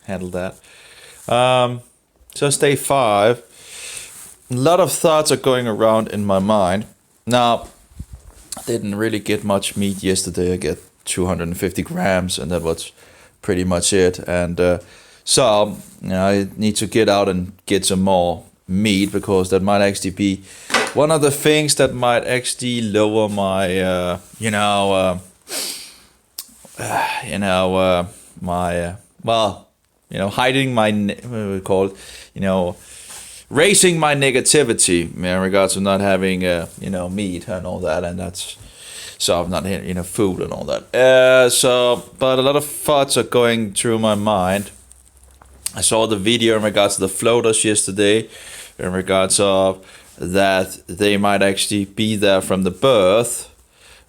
handle that. So it's day 5. A lot of thoughts are going around in my mind. Now, I didn't really get much meat yesterday. I get 250 grams, and that was pretty much it. And so I need to get out and get some more meat, because that might actually be one of the things that might actually lower my, hiding my, what do we call it, raising my negativity in regards to not having, meat and all that, and that's, so I'm not, food and all that. But a lot of thoughts are going through my mind. I saw the video in regards to the floaters yesterday, in regards of that they might actually be there from the birth,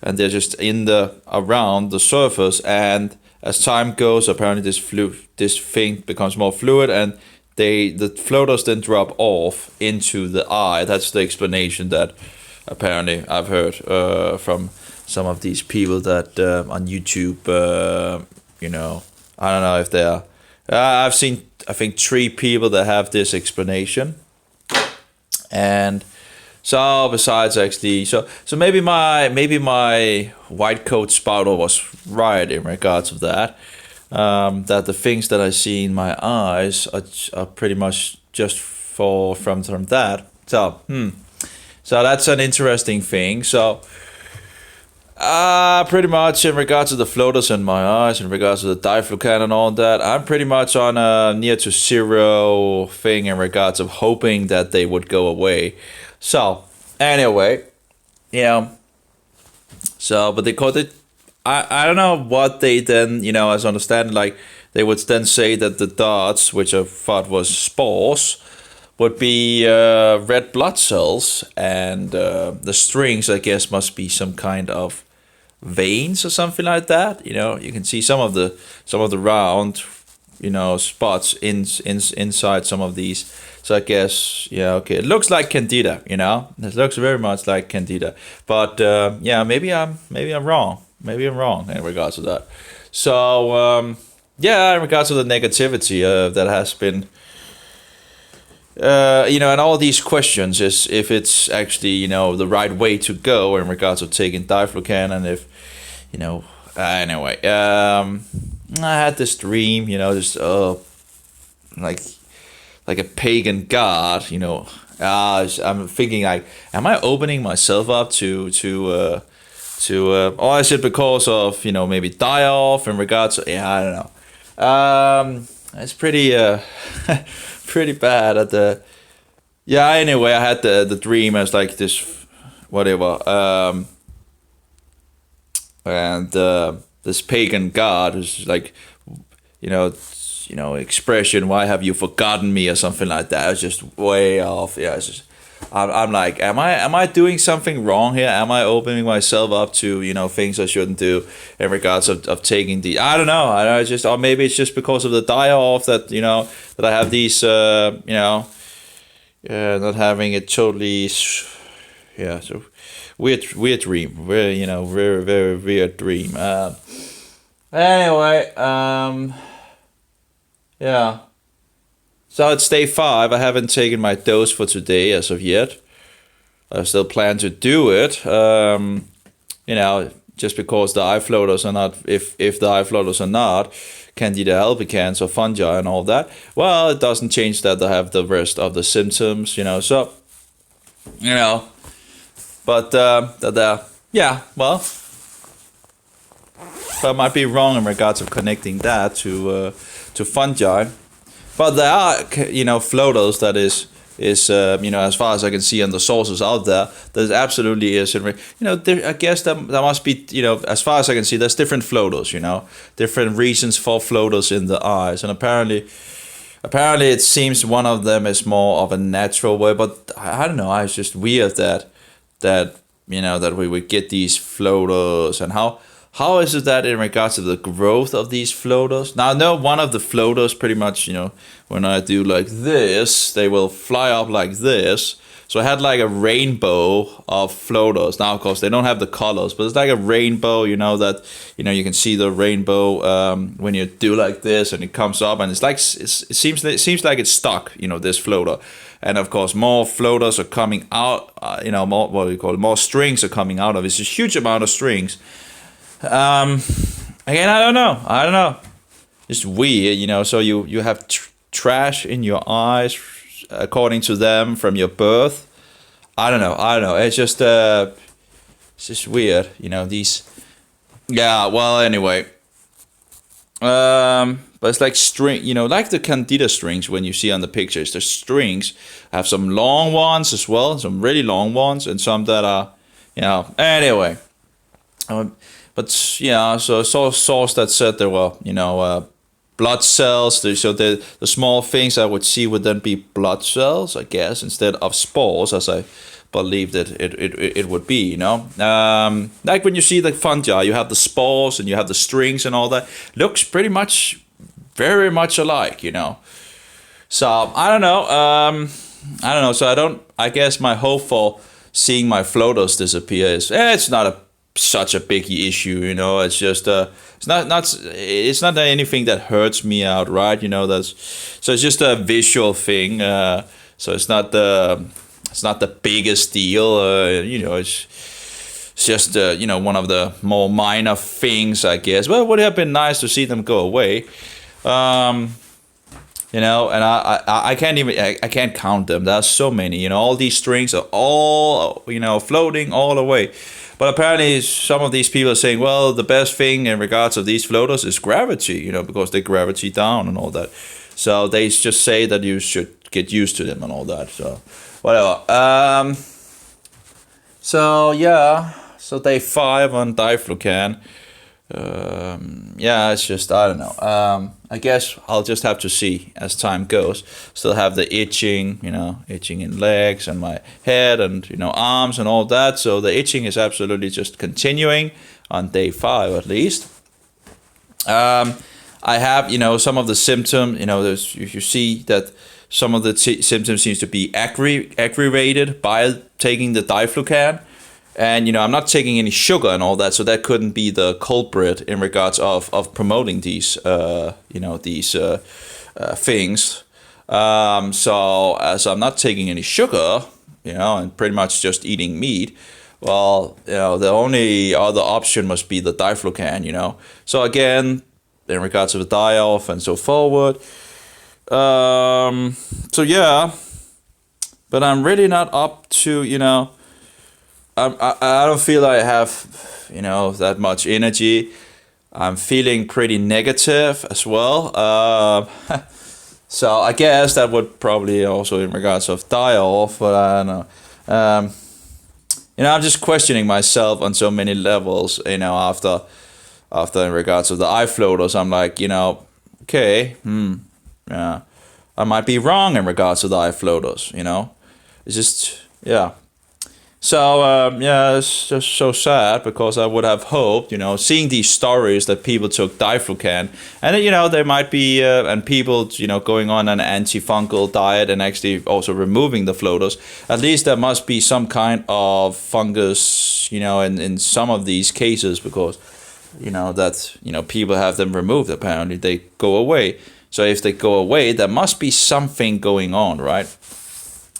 and they're just around the surface, and as time goes, apparently this thing becomes more fluid, and the floaters then drop off into the eye. That's the explanation that apparently I've heard from some of these people that on YouTube. I don't know if they're. I've seen, I think, 3 people that have this explanation, and so besides actually, so maybe my white coat spouter was right in regards of that. That the things that I see in my eyes are pretty much just from that. So that's an interesting thing. So pretty much in regards to the floaters in my eyes, in regards to the Diflucan and all that, I'm pretty much on a near to zero thing in regards of hoping that they would go away. So anyway, so but they called it. I don't know what they then, as I understand, like they would then say that the dots, which I thought was spores, would be red blood cells, and the strings, I guess, must be some kind of veins or something like that. You can see some of the round, spots inside some of these. So I guess, okay, it looks like candida. It looks very much like candida, but maybe I'm wrong. Maybe I'm wrong in regards to that. So, in regards to the negativity that has been, and all these questions is if it's actually, the right way to go in regards of taking Diflucan, and if, anyway, I had this dream, just, like a pagan god, I'm thinking like, am I opening myself up to or is it because of, maybe die off in regards to, I don't know. It's pretty pretty bad at the, anyway, I had the dream as like this, whatever, and this pagan god who's like, expression, why have you forgotten me, or something like that. It's just way off. It's just, I'm like, am I doing something wrong here? Am I opening myself up to, things I shouldn't do in regards of taking the, I don't know. I just, or maybe it's just because of the die-off that, that I have these, not having it totally, so weird dream. Very, very, very weird dream. Anyway, So it's day 5. I haven't taken my dose for today as of yet. I still plan to do it. Just because the eye floaters are not, if the eye floaters are not Candida albicans or fungi and all that, well, it doesn't change that I have the rest of the symptoms, so, but, well, I might be wrong in regards of connecting that to fungi. But there are, floaters that is as far as I can see on the sources out there, there's absolutely is. I guess there must be, as far as I can see, there's different floaters, different reasons for floaters in the eyes. And apparently it seems one of them is more of a natural way, but I don't know, it's just weird that we would get these floaters, and how how is it that in regards to the growth of these floaters? Now I know one of the floaters pretty much, when I do like this, they will fly up like this. So I had like a rainbow of floaters. Now, of course, they don't have the colors, but it's like a rainbow, that, you can see the rainbow when you do like this and it comes up and it's like, it seems like it's stuck, this floater. And of course, more floaters are coming out, more, what we call it, more strings are coming out of it. It's a huge amount of strings. Again, I don't know. It's weird, so you have trash in your eyes, according to them, from your birth. I don't know. It's just weird, these. Yeah. Well, anyway. But it's like string, like the Candida strings when you see on the pictures. The strings have some long ones as well, some really long ones, and some that are, Anyway. But yeah, so I saw a source that said there were, blood cells. So the small things I would see would then be blood cells, I guess, instead of spores, as I believed it would be, like when you see the fungi, you have the spores and you have the strings and all that. Looks pretty much, very much alike, So I don't know. So I guess my hope for seeing my floaters disappear is, it's not such a big issue, It's just it's not anything that hurts me outright, so it's just a visual thing. So it's not the biggest deal, It's just one of the more minor things, I guess. Well, it would have been nice to see them go away. And I can't count them. There's so many. All these strings are all floating all the way. But apparently some of these people are saying, well, the best thing in regards of these floaters is gravity, because they gravity down and all that. So they just say that you should get used to them and all that. So whatever. So yeah. So day 5 on Diflucan. It's just, I don't know. I guess I'll just have to see as time goes. Still have the itching, itching in legs and my head and, arms and all that. So the itching is absolutely just continuing on day 5 at least. I have, some of the symptoms, you see that some of the symptoms seems to be aggravated by taking the Diflucan. And, I'm not taking any sugar and all that, so that couldn't be the culprit in regards of promoting these, things. So as I'm not taking any sugar, and pretty much just eating meat, well, the only other option must be the Diflucan, So again, in regards to the die-off and so forward. So yeah, but I'm really not up to, I don't feel like I have, that much energy. I'm feeling pretty negative as well. So I guess that would probably also in regards of die off, but I don't know. I'm just questioning myself on so many levels, after in regards of the eye floaters. I'm like, okay, yeah, I might be wrong in regards to the eye floaters, It's just, yeah. So, it's just so sad because I would have hoped, seeing these stories that people took Diflucan and, there might be, and people, going on an antifungal diet and actually also removing the floaters. At least there must be some kind of fungus, in some of these cases because, that, people have them removed. Apparently they go away. So if they go away, there must be something going on, right?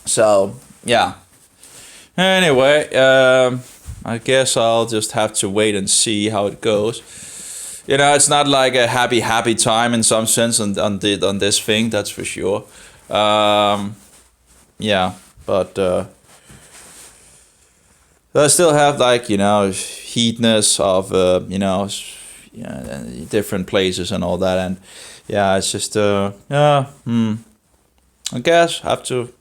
So, yeah. Anyway, I guess I'll just have to wait and see how it goes. It's not like a happy time in some sense on this thing, that's for sure. Yeah, but I still have like, heatness of, different places and all that. And yeah, it's just, I guess have to,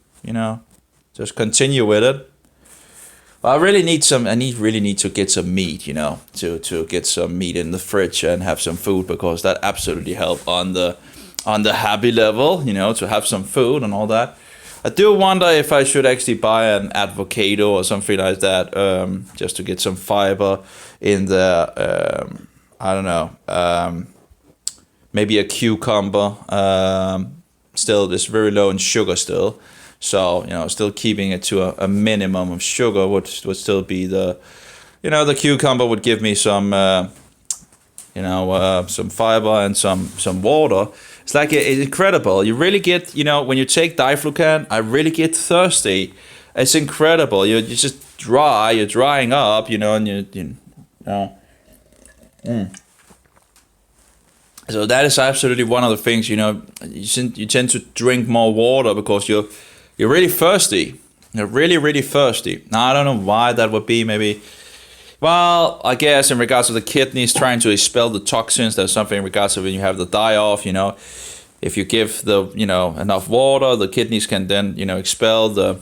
just continue with it. I really need to get some meat, to get some meat in the fridge and have some food because that absolutely helped on the happy level, to have some food and all that. I do wonder if I should actually buy an avocado or something like that, just to get some fiber in there. I don't know, maybe a cucumber. Still, it's very low in sugar still. So, still keeping it to a minimum of sugar would still be the cucumber would give me some, some fiber and some water. It's like it's incredible. You really get, when you take Diflucan, I really get thirsty. It's incredible. You're just dry. You're drying up, and you know. So that is absolutely one of the things, you tend to drink more water because you're really thirsty. You're really, really thirsty. Now, I don't know why that would be. Maybe, well, I guess in regards to the kidneys trying to expel the toxins, there's something in regards to when you have the die-off, if you give the, enough water, the kidneys can then, expel the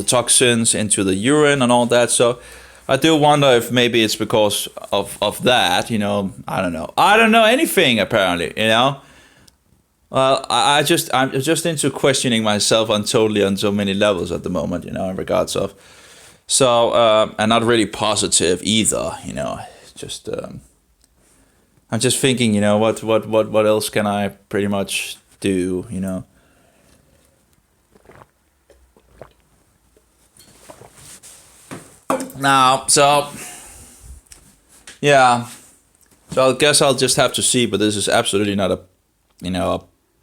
toxins into the urine and all that. So I do wonder if maybe it's because of that, I don't know. I don't know anything apparently, Well, I'm just into questioning myself on so many levels at the moment, in regards of, so, and not really positive either, just, I'm just thinking, what else can I pretty much do, Now, so, yeah, so I guess I'll just have to see, but this is absolutely not a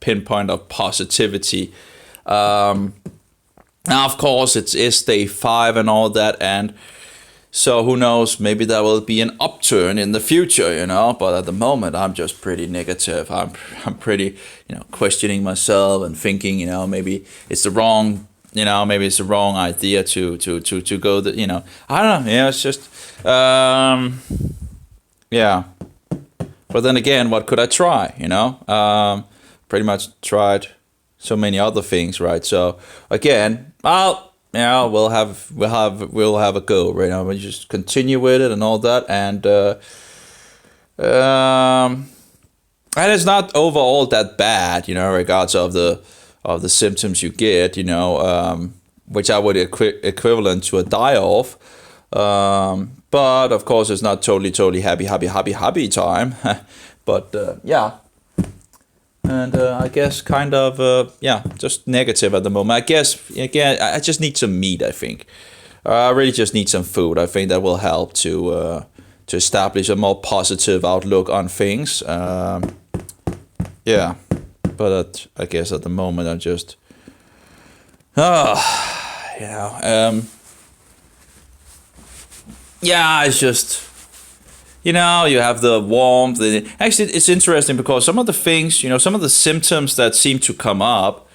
pinpoint of positivity. Now, of course, it's day 5 and all that, and so who knows, maybe there will be an upturn in the future, but at the moment, I'm just pretty negative. I'm pretty, questioning myself and thinking, maybe it's the wrong maybe it's the wrong idea to go I don't know, it's just, yeah. But then again, what could I try, pretty much tried so many other things, right? So again, well, we'll have a go, right? We just continue with it and all that, and it's not overall that bad, in regards of the symptoms you get, which I would equivalent to a die-off. But of course, it's not totally happy time. But yeah. And I guess kind of, just negative at the moment. I guess, again, I just need some meat, I think. I really just need some food. I think that will help to establish a more positive outlook on things. Yeah. But I guess at the moment I'm just, it's just, you have the warmth. Actually, it's interesting because some of the things, some of the symptoms that seem to come up,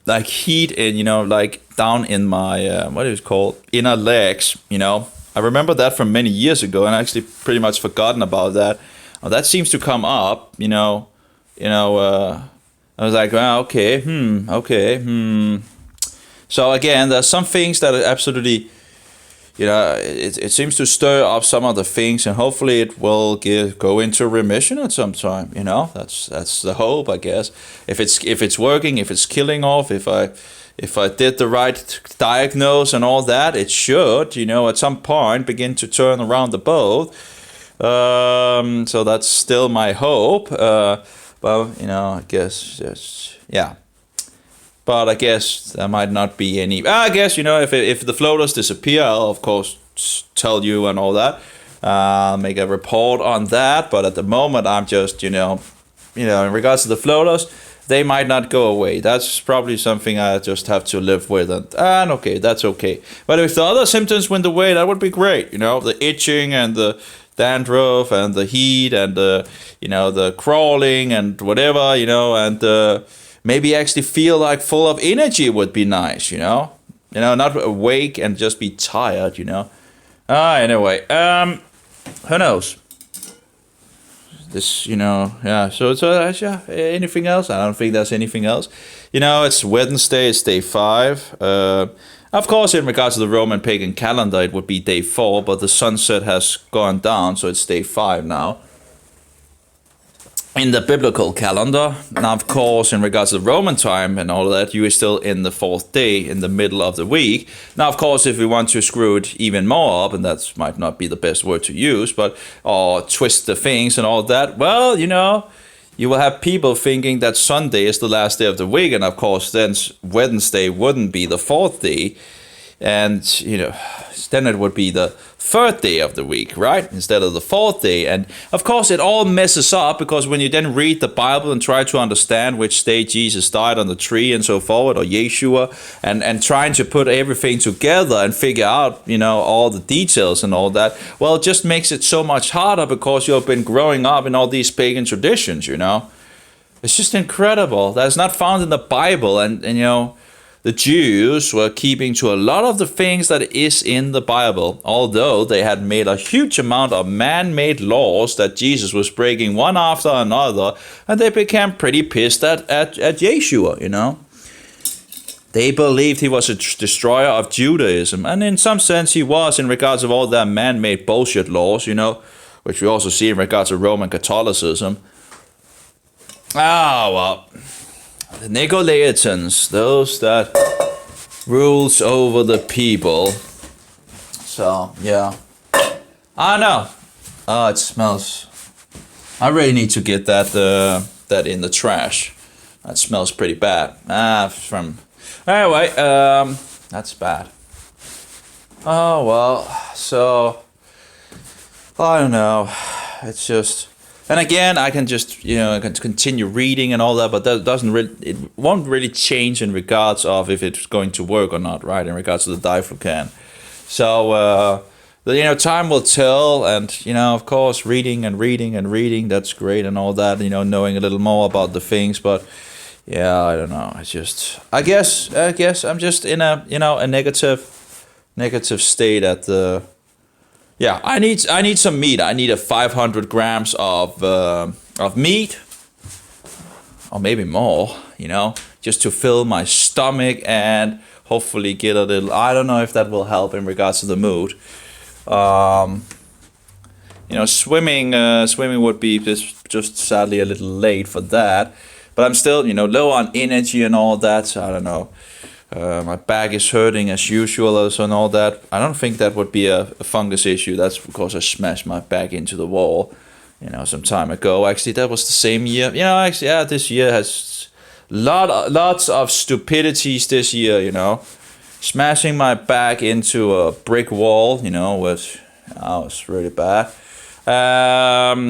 like heat and, like down in my, what is it called, inner legs, I remember that from many years ago and I actually pretty much forgotten about that. That seems to come up, I was like, well, okay. So again, there's some things that are absolutely, it seems to stir up some of the things, and hopefully it will go into remission at some time. That's the hope, I guess. If it's working, if it's killing off, if I did the right diagnose and all that, it should, at some point begin to turn around the boat. So that's still my hope. Well, I guess just, yeah. But I guess there might not be any. I guess, if the floaters disappear, I'll of course tell you and all that. Make a report on that. But at the moment, I'm just, in regards to the floaters, they might not go away. That's probably something I just have to live with. And okay, that's okay. But if the other symptoms went away, that would be great. The itching and the dandruff and the heat and the crawling and whatever, and maybe actually feel like full of energy would be nice, not awake and just be tired, Anyway, who knows? This, so anything else? I don't think there's anything else. It's Wednesday, it's day 5. Of course, in regards to the Roman pagan calendar, it would be day 4, but the sunset has gone down, so it's day 5 now. in the biblical calendar. Now, of course, in regards to the Roman time and all of that, you are still in the fourth day in the middle of the week. Now, of course, if we want to screw it even more up, and that might not be the best word to use, but or twist the things and all that, well, you will have people thinking that Sunday is the last day of the week, and of course, then Wednesday wouldn't be the fourth day. And, then it would be the third day of the week, right? Instead of the fourth day. And of course, it all messes up because when you then read the Bible and try to understand which day Jesus died on the tree and so forward, or Yeshua, and trying to put everything together and figure out, all the details and all that, well, it just makes it so much harder because you've been growing up in all these pagan traditions, It's just incredible. That's not found in the Bible. And the Jews were keeping to a lot of the things that is in the Bible, although they had made a huge amount of man-made laws that Jesus was breaking one after another, and they became pretty pissed at Yeshua, They believed he was a destroyer of Judaism, and in some sense he was in regards of all their man-made bullshit laws, which we also see in regards to Roman Catholicism. Well... The Nicolaitans, those that rules over the people. So, yeah. I know. Oh, it smells. I really need to get that in the trash. That smells pretty bad. Anyway, that's bad. Oh, well, so, I don't know. It's just... And again, I can just, I can continue reading and all that, but that it won't really change in regards of if it's going to work or not, right? In regards to the Diflucan. So, time will tell, and, of course, reading, that's great and all that, knowing a little more about the things, but, yeah, I don't know. It's just, I guess I'm just in a, a negative state at the... Yeah, I need some meat. I need 500 grams of meat, or maybe more, just to fill my stomach and hopefully get a little. I don't know if that will help in regards to the mood. Swimming would be just sadly a little late for that, but I'm still low on energy and all that. So I don't know. My back is hurting as usual and all that. I don't think that would be a fungus issue. That's because I smashed my back into the wall, some time ago. Actually, that was the same year. This year has lots of stupidities this year, Smashing my back into a brick wall, was really bad.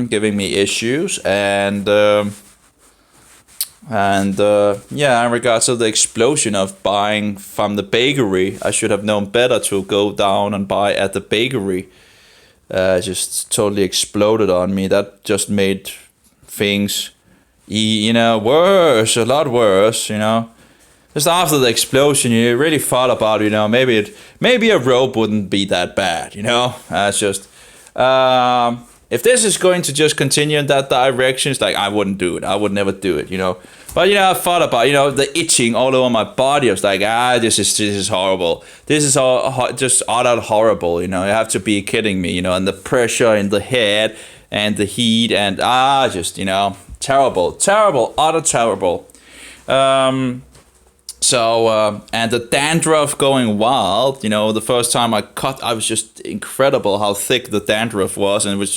Giving me issues in regards to the explosion of buying from the bakery, I should have known better to go down and buy at the bakery. Just totally exploded on me. That just made things, worse, a lot worse, Just after the explosion, you really thought about, maybe a rope wouldn't be that bad, It's just... if this is going to just continue in that direction, it's like, I wouldn't do it. I would never do it, But, I thought about, the itching all over my body. I was like, this is horrible. This is just utter horrible, You have to be kidding me, And the pressure in the head and the heat and, terrible, utter terrible. And the dandruff going wild, the first time I cut, I was just incredible how thick the dandruff was, and it was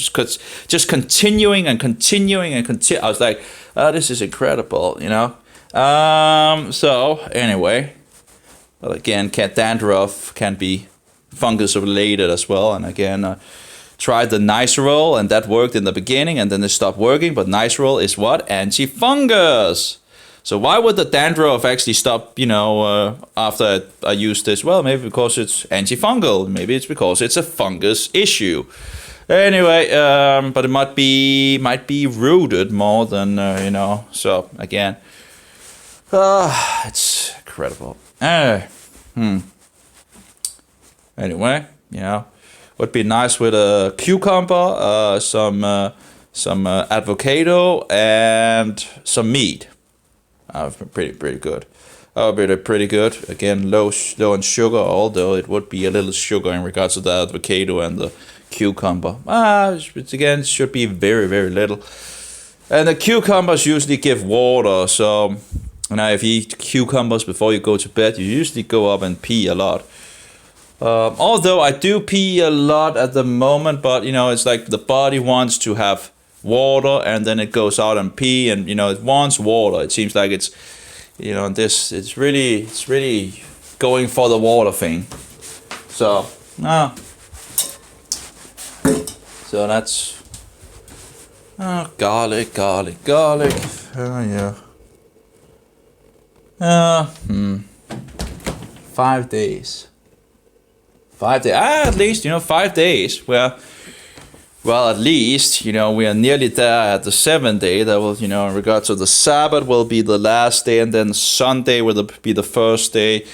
just continuing and continuing and continue. I was like, this is incredible, So anyway, but again, dandruff can be fungus related as well, and again, tried the Nicerol, and that worked in the beginning, and then it stopped working. But Nicerol is what? Anti-fungus. So why would the dandruff actually stop, after I used this? Well, maybe because it's antifungal. Maybe it's because it's a fungus issue. Anyway, but it might be rooted more than, So, again, it's incredible. Anyway, would be nice with a cucumber, some avocado, and some meat. Pretty good. Pretty good. Again, low on sugar, although it would be a little sugar in regards to the avocado and the cucumber. Which again should be very, very little. And the cucumbers usually give water, so if you eat cucumbers before you go to bed, you usually go up and pee a lot. Although I do pee a lot at the moment, but it's like the body wants to have water, and then it goes out and pee, and it wants water. It seems like it's it's really going for the water thing. So so that's garlic. Yeah. 5 days. 5 days. At least 5 days. Well, at least we are nearly there at the 7th day. That will in regards to the Sabbath will be the last day, and then Sunday will be the first day.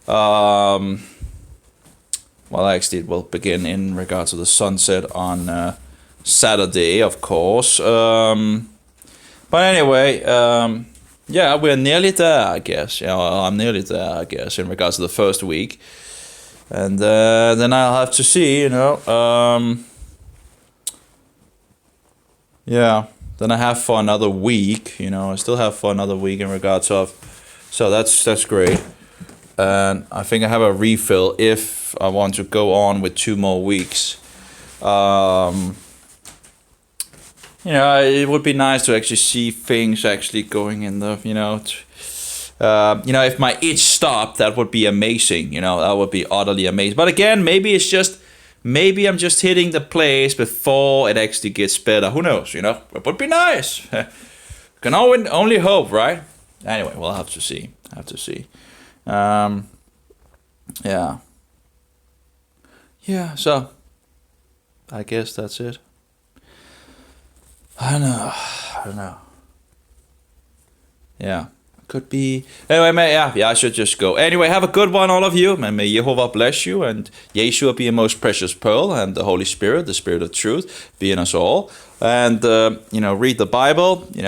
Well, actually, it will begin in regards to the sunset on Saturday, of course. But anyway, yeah, we're nearly there, I guess. I'm nearly there, I guess, in regards to the first week. And then I'll have to see, yeah, then I have for another week, I still have for another week in regards of, so that's great. And I think I have a refill if I want to go on with 2 more weeks. It would be nice to actually see things actually going in the, if my itch stopped, that would be amazing. That would be utterly amazing. But again, maybe I'm just hitting the place before it actually gets better. Who knows? It would be nice. Can only hope, right? Anyway, we'll have to see. Yeah. So I guess that's it. I don't know. Yeah, could be. Anyway, yeah, I should just go. Anyway, have a good one, all of you. And may Jehovah bless you, and Yeshua be a most precious pearl, and the Holy Spirit, the Spirit of truth, be in us all. And read the Bible. You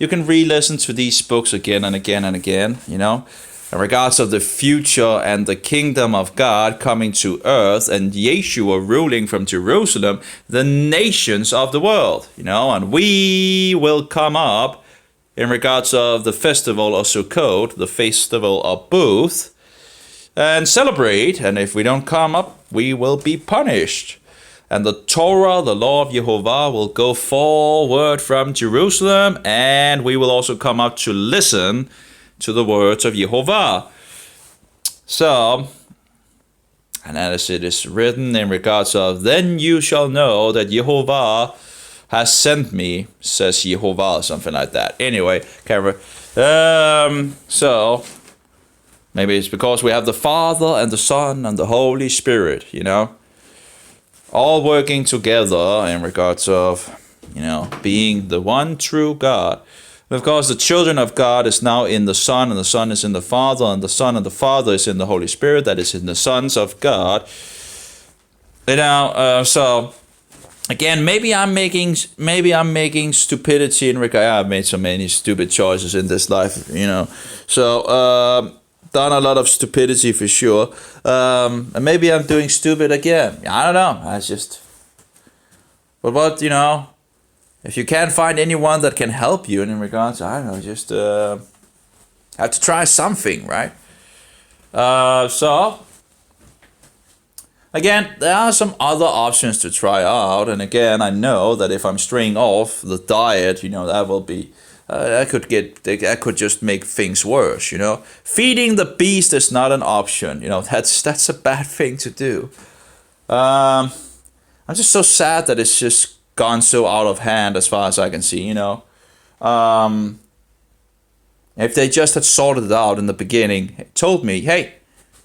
can re-listen to these books again and again and again. In regards of the future and the kingdom of God coming to earth, and Yeshua ruling from Jerusalem, the nations of the world, and we will come up in regards of the festival of Sukkot, the festival of Booth, and celebrate, and if we don't come up, we will be punished. And the Torah, the law of Jehovah, will go forward from Jerusalem, and we will also come up to listen to the words of Jehovah. So, and as it is written in regards of, then you shall know that Jehovah has sent me, says Jehovah, or something like that. Anyway, camera. So, maybe it's because we have the Father and the Son and the Holy Spirit, all working together in regards of, being the one true God. And of course, the children of God is now in the Son, and the Son is in the Father, and the Son and the Father is in the Holy Spirit, that is in the sons of God. So again, maybe I'm making stupidity in regard. I've made so many stupid choices in this life, So done a lot of stupidity for sure. And maybe I'm doing stupid again. I don't know. But what if you can't find anyone that can help you in regards, I don't know, just have to try something, right? So, again, there are some other options to try out. And again, I know that if I'm straying off the diet, that will be, I could just make things worse, Feeding the beast is not an option, that's a bad thing to do. I'm just so sad that it's just gone so out of hand as far as I can see, If they just had sorted it out in the beginning, told me, hey,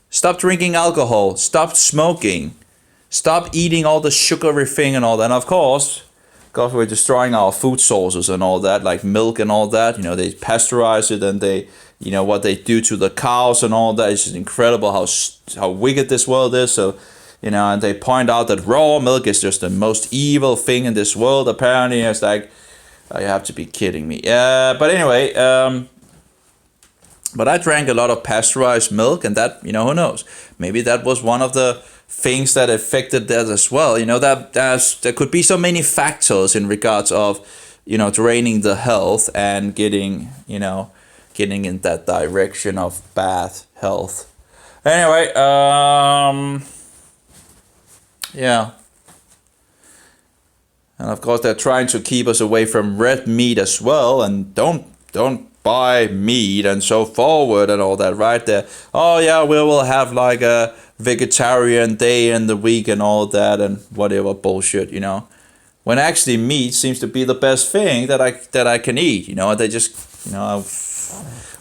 stop drinking alcohol, stop smoking, stop eating all the sugary thing and all that. And of course, because we're destroying our food sources and all that, like milk and all that, they pasteurize it, and they, what they do to the cows and all that. It's just incredible how wicked this world is. So, and they point out that raw milk is just the most evil thing in this world. Apparently, it's like, you have to be kidding me. But anyway, but I drank a lot of pasteurized milk, and that, who knows? Maybe that was one of the things that affected that as well. You know, there could be so many factors in regards of, you know, draining the health and getting, you know, getting in that direction of bad health. Anyway, yeah. And of course, they're trying to keep us away from red meat as well, and don't buy meat and so forward and all that, right? There. Oh yeah, we will have like a vegetarian day in the week and all that and whatever bullshit, you know. When actually meat seems to be the best thing that I can eat, you know. They just, you know,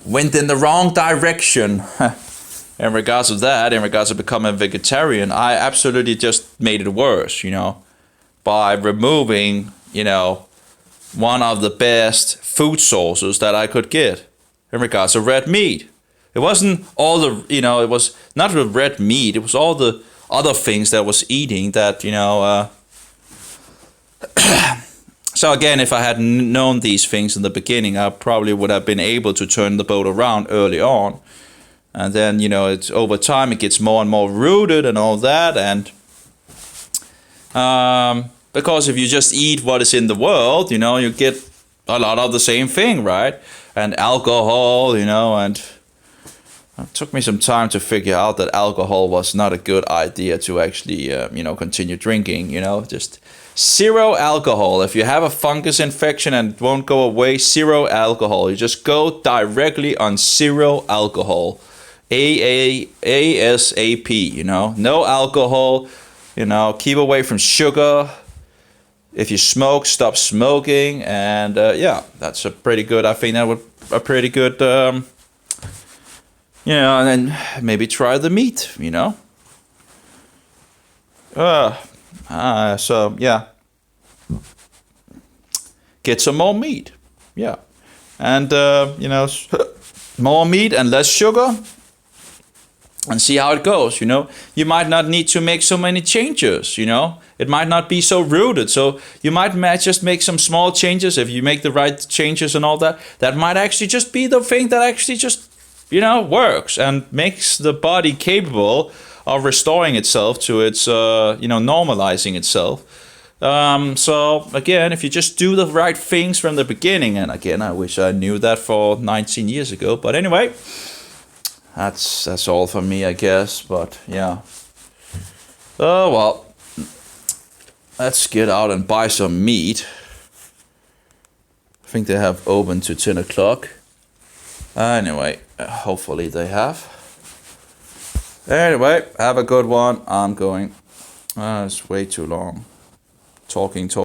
went in the wrong direction. In regards of that, in regards to becoming a vegetarian, I absolutely just made it worse, you know, by removing, you know, one of the best food sources that I could get in regards to red meat. It wasn't all the, you know, it was not the red meat, it was all the other things that I was eating that, you know, so again, if I had known these things in the beginning, I probably would have been able to turn the boat around early on. And then, you know, it's over time, it gets more and more rooted and all that. And because if you just eat what is in the world, you know, you get a lot of the same thing, right? And alcohol, you know, and it took me some time to figure out that alcohol was not a good idea to actually, you know, continue drinking, you know, just zero alcohol. If you have a fungus infection and it won't go away, zero alcohol. You just go directly on zero alcohol. ASAP, you know, no alcohol, you know, keep away from sugar. If you smoke, stop smoking. And yeah, that's a pretty good, I think that would a pretty good, you know, and then maybe try the meat, you know. So yeah, get some more meat, yeah, and you know, more meat and less sugar, and see how it goes. You know, you might not need to make so many changes. You know, it might not be so rooted. So you might just make some small changes. If you make the right changes and all that, that might actually just be the thing that actually just, you know, works and makes the body capable of restoring itself to its, you know, normalizing itself. So again, if you just do the right things from the beginning, and again, I wish I knew that for 19 years ago, but anyway, that's all for me, I guess. But yeah, oh well, let's get out and buy some meat. I think they have open to 10 o'clock. Anyway, hopefully they have. Anyway, have a good one. I'm going. It's way too long. Talking.